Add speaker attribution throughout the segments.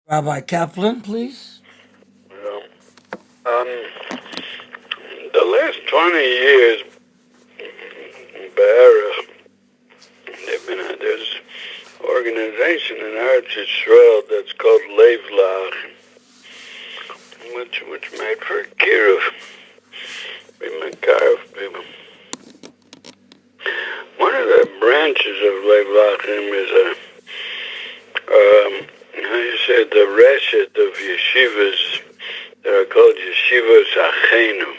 Speaker 1: Rabbi Caplan, please.
Speaker 2: Well, the last 20 years, Be'erach, there's an organization in Eretz Yisrael that's called Laachim, which made for kiruv, be makor people. One of the branches of Laachim is how you say, the reshet of yeshivas that are called yeshivas achenu.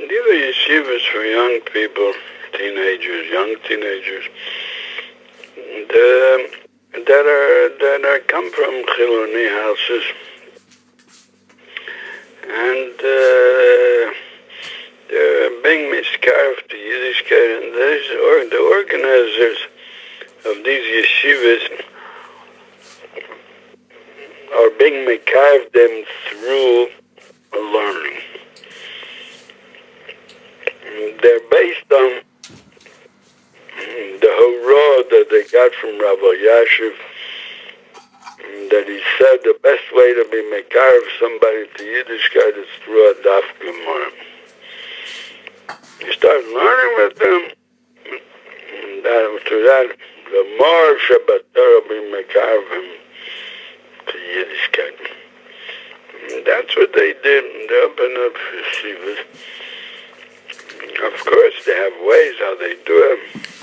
Speaker 2: These are yeshivas for young people, young teenagers, that are come from chiloni houses, and they're being miscarved to Yiddishkeit, and the organizers of these yeshivas are being makar them through learning. They're based on the hurrah that they got from Rav alyashiv, that he said the best way to be makar of somebody to Yiddishkeit is through a daf gemara. You start learning with them, and after that, the more Shabbat be makar of him to Yiddishkeit. And that's what they did. They opened up yeshivas. Of course, they have ways how they do it.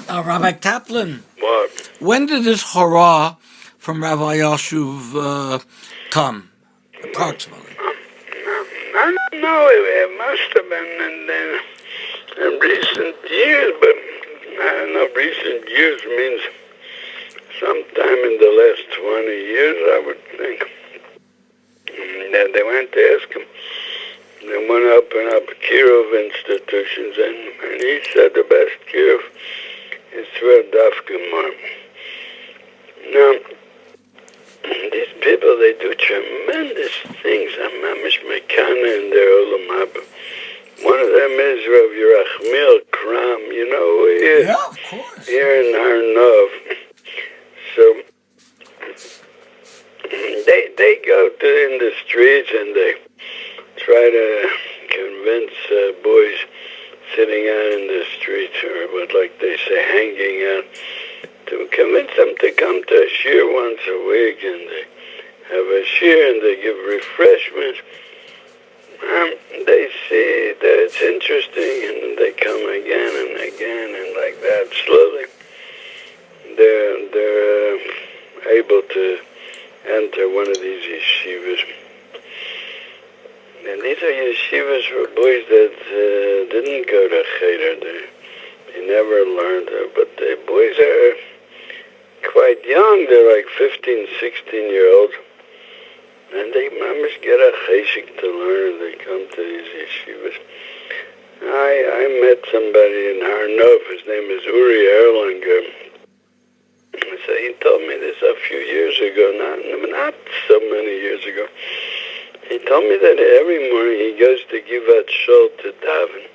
Speaker 1: Rabbi Caplan.
Speaker 2: What?
Speaker 1: When did this hurrah from Rabbi alyashiv come, approximately?
Speaker 2: I don't know. It must have been in recent years, but I don't know. Recent years means sometime in the last 20 years, I would think. And they went to ask him. They want to open up kiruv institutions, and he said the best kiruv is through a daf gemara. Now, these people, they do tremendous things. I'm mamish mekana in their olam haba. One of them is Rav Yerachmiel Kram, you know who he is?
Speaker 1: Yeah, of course.
Speaker 2: Here in Arnov. So, they go in the streets and they try to convince boys sitting out in the streets, or what, like they say, hanging out, to convince them to come to a shir once a week, and they have a shir and they give refreshments. They see that it's interesting, and they come again and again, and like that, slowly, they're able to enter one of these yeshivas. And these are yeshivas for boys that didn't go to cheder. They never learned, but the boys are quite young. They're like 15, 16-year-olds. And they must get a cheshik to learn. They come to these yeshivas. I met somebody in Harnov. His name is Uri Erlanger. So he told me this a few years ago, not so many years ago. He told me that every morning he goes to give out shul to daven.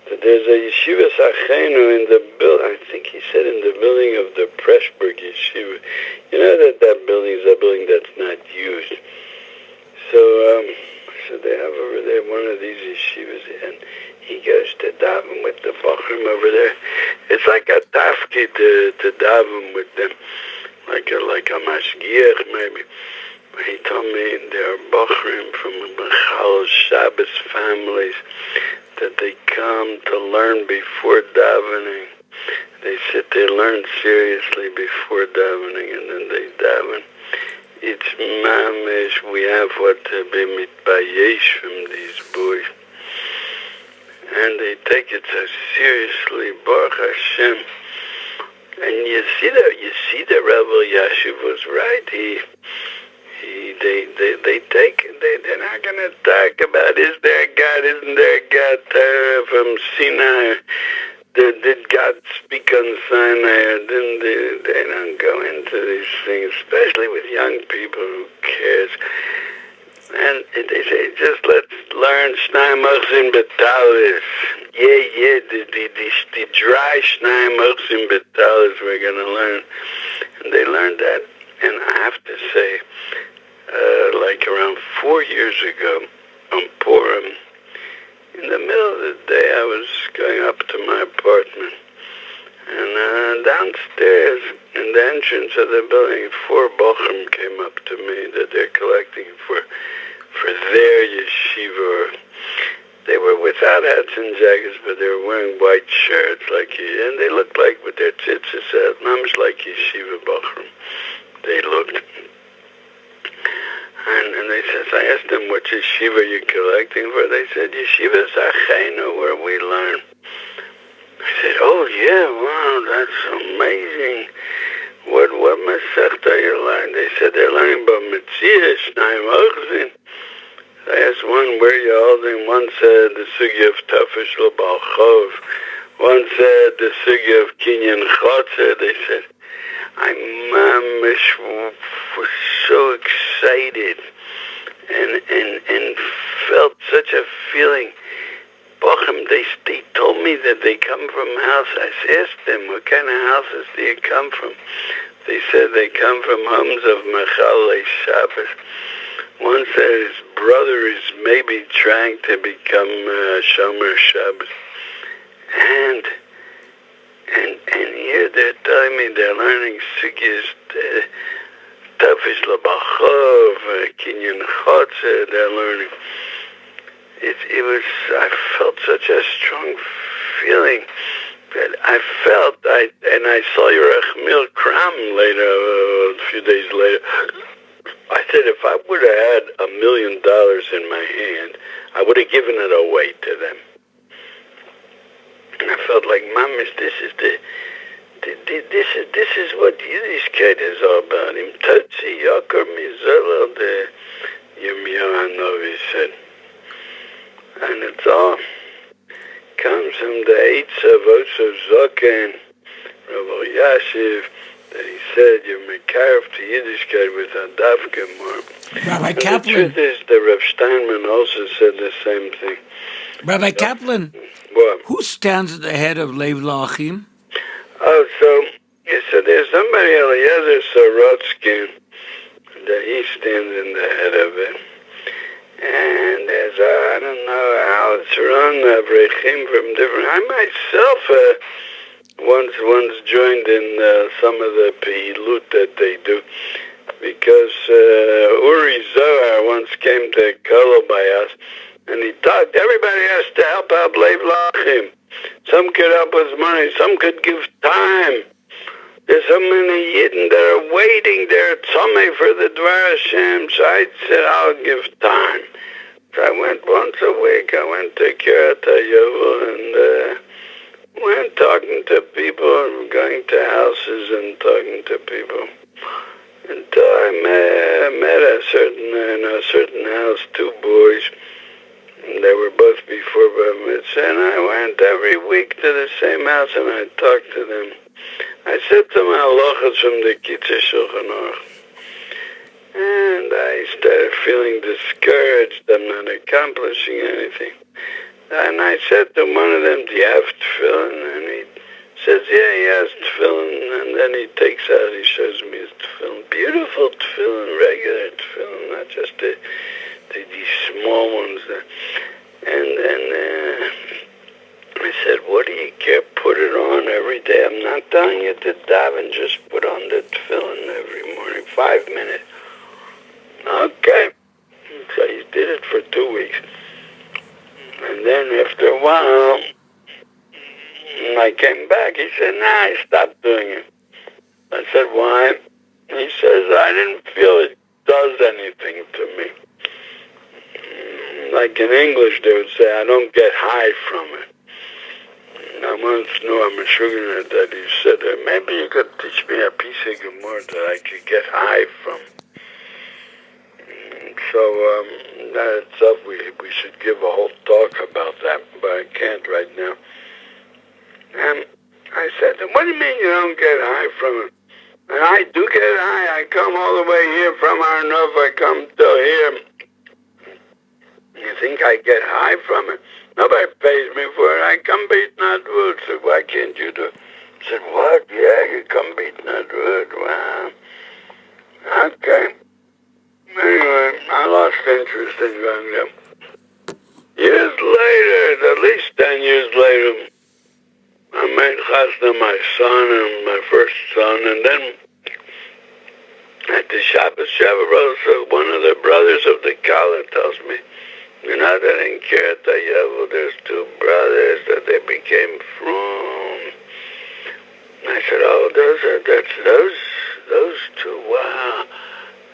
Speaker 2: That there's a yeshiva achenu in the building. I think he said in the building of the Pressburg yeshiva. You know that building is a building that's not used. So they have over there one of these yeshivas, and he goes to daven with the bachrim over there. It's like a tafki to daven with them, like a mashgiach maybe. He told me there are bachrim from Chal Shabbos families that they come to learn before davening. They sit there, learn seriously before davening, and then they daven. It's mamish. We have what to be mitbayesh from these boys, and they take it so seriously. Baruch Hashem. And you see that Rav alyashiv was right. They're not going to talk about is there God, isn't there God from Sinai? Did God speak on Sinai? Or didn't they don't go into these things, especially with young people. Who cares? And they say, just let's learn Shnai Mochzin Betalis. Yeah, the dry Shnai Mochzin Betalis we're going to learn. And they learned that And I have to say, like around 4 years ago, on Purim, in the middle of the day, I was going up to my apartment, and downstairs, in the entrance of the building, 4 bochum came up to me that they're collecting for their yeshiva. They were without hats and jackets, but they were wearing white shirts, and they looked like with their tzitzis out, much like yeshiva bochum. They looked. And they said, I asked them, what yeshiva you collecting for? They said, Yeshiva Zachenu, where we learn. I said, oh yeah, wow, that's amazing. What Masechta you learn? They said they're learning about Metziah, Shnayim Ochzin. I asked one, where you holding? One said the sugya of Tafish L'Bal Chov. One said the sugya of Kinyan Chotzer. They said, I was so excited and felt such a feeling. Bochum, they told me that they come from house. I asked them, what kind of houses do you come from? They said they come from homes of Mechalei Shabbos. One said his brother is maybe trying to become Shomer Shabbos. And here they're telling me they're learning Sugyas, Tafish L'Bachov, Kinyan Chotzer, they're learning. It was, I felt such a strong feeling that I felt, and I saw your Achmil Kram later, a few days later. I said, if I would have had $1 million in my hand, I would have given it away to them. And I felt like, Mamish, this is what Yiddishkeit is all about. Im Totzi Yokar Mizela, the Yirmiyahu Hanavi said. And it's all comes from the Eitz of Oso Zoken, Rabbi Alyashiv, that he said, you're makor to Yiddishkeit with a dafka more.
Speaker 1: Rabbi
Speaker 2: Caplan. The truth is, the Rav Steinman also said the same thing.
Speaker 1: Rabbi Caplan,
Speaker 2: what?
Speaker 1: Who stands at the head of Laachim?
Speaker 2: Oh, so there's somebody, Eliezer Sorotsky, that he stands in the head of it. And there's, I don't know how it's run, Avrechim from different... I myself once joined in some of the Peilut that they do, because Uri Zohar once came to Kolo by us, and he talked, everybody has to help out Laachim. Some could help with money, some could give time. There's so many Yidden that are waiting there, tzomeh for the Dvar Hashem. So I said, I'll give time. So I went once a week. I went to Kiryat HaYovel and went talking to people, going to houses and talking to people. Until I met in a certain house, 2 boys. And they were both before Bar Mitzvah. And I went every week to the same house and I talked to them. I said to my halachas from the Kitzur Shulchan Aruch, and I started feeling discouraged. I'm not accomplishing anything. And I said to one of them, do you have tefillin? And he says, yeah, he has tefillin. And then he takes out, he shows me his tefillin. Beautiful tefillin, regular tefillin, not just these small ones. And then I said, what do you care? Put it on every day. I'm not telling you to daven, just put on the tefillin every morning, 5 minutes. Okay. So he did it for 2 weeks. And then after a while, I came back. He said, nah, I stopped doing it. I said, why? He says, I didn't feel it does anything to me. Like in English, they would say, I don't get high from it. I once knew I'm a sugar that he said, maybe you could teach me a piece of Gemara that I could get high from. So that itself, we should give a whole talk about that, but I can't right now. And I said, what do you mean you don't get high from it? And I do get high. I come all the way here from Arnov. I come till here. You think I get high from it? Nobody pays me for it. I come beat not wood. So why can't you do it? I said, what? Yeah, you come beat not wood. Wow. Okay. Anyway, I lost interest in going there. Years later, at least 10 years later, I made chasna my son and my first son, and then at the Shabbos Shavuos, one of the brothers of the Kala tells me, you know that in Kiryat Yovel there's two brothers that they became from. I said, oh, those two. Wow.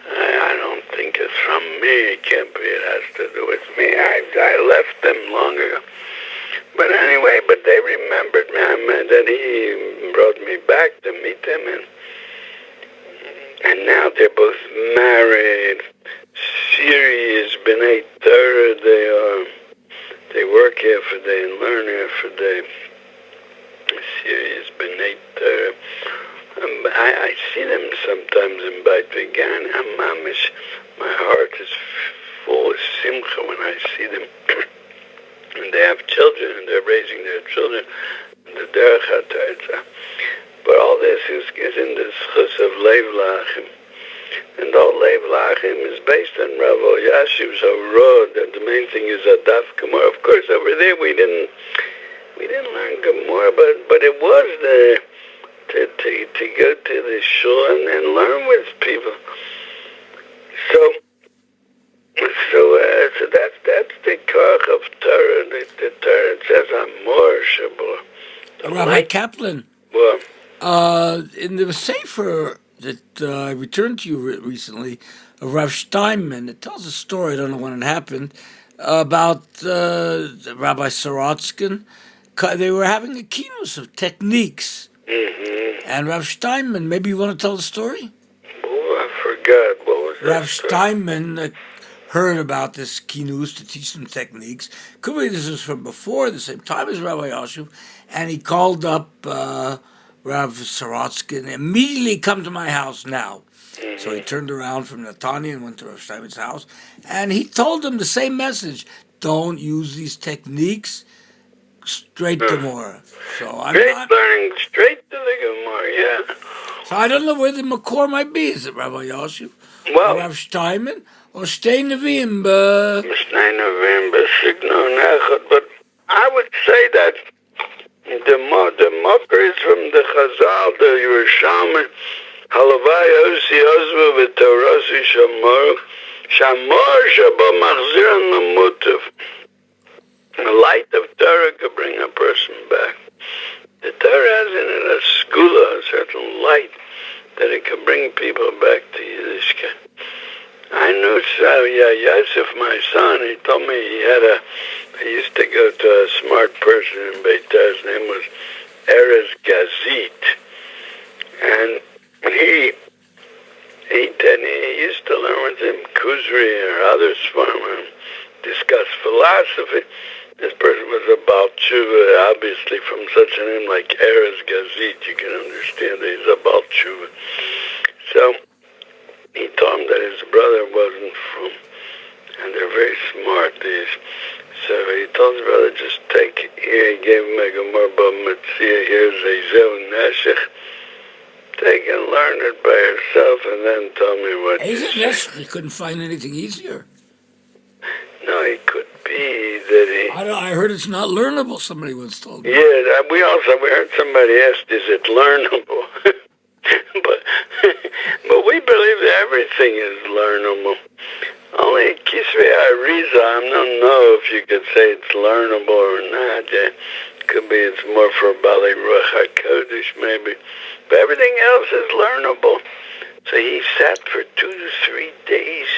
Speaker 2: I don't think it's from me. It can't be. It has to do with me. I left them long ago. But anyway, they remembered me. I mean, that he brought me back to meet them, and now they're both married. Serious B'nai Torah they are. They work half a day and learn half a day. Serious B'nai Torah. I see them sometimes in Beit Vegan. My heart is full of simcha when I see them. And they have children, and they're raising their children. The derech HaTorah. But all this is in the schus of Lev Lachim. And all Lev Lachim is based on Rav Alyashiv's Rod. And the main thing is Adaf Gemara. Of course, over there we didn't learn Gemara, but it was to go to the shul and learn with people. So that's the koch of Torah. The Torah says Amor Shabbat.
Speaker 1: Rabbi Caplan.
Speaker 2: Well,
Speaker 1: in the Sefer that I returned to you recently, of Rav Steinman, it tells a story, I don't know when it happened, about Rabbi Sorotskin. They were having a keynote of techniques.
Speaker 2: mm-hmm.
Speaker 1: And Rav Steinman, maybe you want to tell the story?
Speaker 2: Oh, I forgot. What was that?
Speaker 1: Rav Steinman heard about this kinus to teach them techniques. Could be this was from before, the same time as Rabbi Yashiv, and he called up Rav Sorotskin, immediately come to my house now.
Speaker 2: Mm-hmm.
Speaker 1: So he turned around from Netanya and went to Rav Steinman's house, and he told him the same message. Don't use these techniques, straight Gemara. So I'm not
Speaker 2: learning straight to the Gemara, yeah.
Speaker 1: So I don't know where the makor might be. Is it Rabbi Yashiv?
Speaker 2: Well,
Speaker 1: or Rav Steinman? Or Shtei Nevi'im?
Speaker 2: But I would say that the makor is from the Chazal, the Yerushalmi, Halavai Osi Ozvu v'Torasi Shamor, Shamor Shabo Machziran Lamutav. The light of Torah could bring a person back. The Torah has in it a skula, a certain light, that it can bring people back to Yiddishkeit. I knew Yosef, my son, he told me he used to go to a smart person in Beitar, his name was Erez Gazit, and he used to learn with him Kuzri or others from him, discuss philosophy. This person was a Baal Tshuva, obviously from such a name like Erez Gazit, you can understand that he's a Baal Tshuva. So he told him that his brother wasn't from, and they're very smart, these. So he told his brother, just take it here. He gave him a Gemara B'Metzia, here's a Zeu Neshech. Take and learn it by yourself, and then tell me what you say.
Speaker 1: He couldn't find anything easier.
Speaker 2: No, it could be that he...
Speaker 1: I heard it's not learnable, somebody once told me.
Speaker 2: Yeah, we heard somebody asked, is it learnable? but we believe that everything is learnable. Only Kisvei Ariza, I don't know if you could say it's learnable or not. Yeah. Could be it's more for Bali Ruach HaKodesh, maybe. But everything else is learnable. So he sat for 2 to 3 days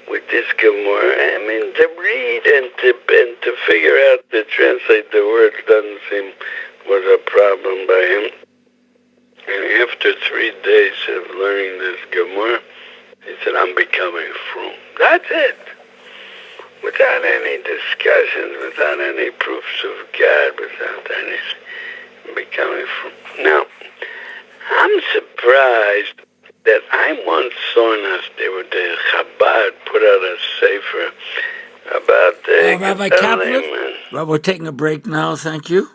Speaker 2: with this Gemara. I mean, to read and to figure out, to translate the words doesn't seem was a problem by him. And after 3 days of learning this Gemara, he said, I'm becoming frum. That's it. Without any discussions, without any proofs of God, without anything. I'm becoming frum. Now, I'm surprised that I once saw the Chabad put out a sefer about the
Speaker 1: Rabbi Caplan, we're taking a break now, thank you.